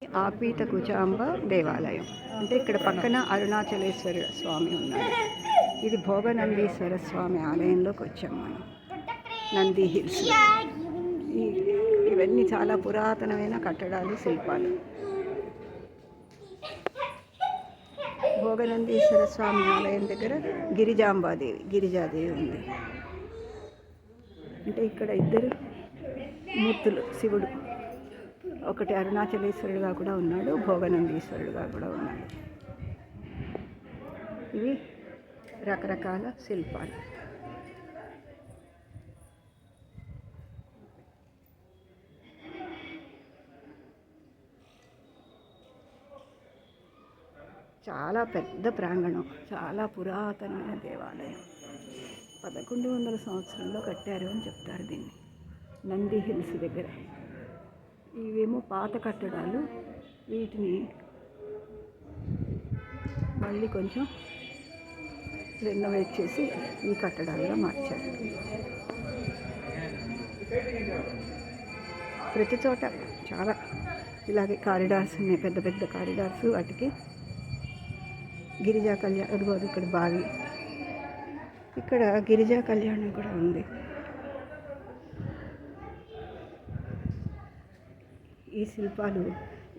ఆపీత కుచాంబ దేవాలయం అంటే ఇక్కడ పక్కన అరుణాచలేశ్వర స్వామి ఉన్నాడు. ఇది భోగనందీశ్వర స్వామి ఆలయంలోకి వచ్చాం మనం. నంది హిల్స్ ఇవన్నీ చాలా పురాతనమైన కట్టడాలు, శిల్పాలు. భోగనందీశ్వర స్వామి ఆలయం దగ్గర గిరిజాదేవి ఉంది. అంటే ఇక్కడ ఇద్దరు మూర్తులు, శివుడు ఒకటి అరుణాచలేశ్వరుడుగా కూడా ఉన్నాడు, భోగనందీశ్వరుడుగా కూడా ఉన్నాడు. ఇవి రకరకాల శిల్పాలు. చాలా పెద్ద ప్రాంగణం, చాలా పురాతనమైన దేవాలయం. 1100 సంవత్సరంలో కట్టారు అని చెప్తారు దీన్ని. నంది హిల్స్ దగ్గర. ఇవేమో పాత కట్టడాలు, వీటిని మళ్ళీ కొంచెం రెనోవేట్ చేసి ఈ కట్టడాలుగా మార్చారు. ప్రతి చోట చాలా ఇలాగే కారిడార్స్ ఉన్నాయి, పెద్ద పెద్ద కారిడార్స్. వాటికి గిరిజా కళ్యాణం, ఇక్కడ బావి, ఇక్కడ గిరిజా కళ్యాణం కూడా ఉంది. ఈ శిల్పాలు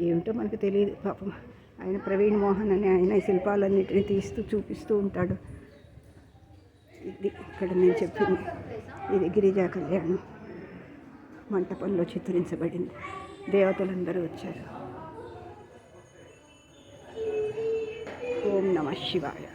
ఏమిటో మనకు తెలియదు పాపం. ఆయన ప్రవీణ్ మోహన్ అని ఆయన ఈ శిల్పాలన్నిటిని తీస్తూ చూపిస్తూ ఉంటాడు. ఇది ఇక్కడ నేను చెప్పింది, ఇది గిరిజా కళ్యాణం మంటపంలో చిత్రించబడింది. దేవతలందరూ వచ్చారు. ఓం నమః శివాయ.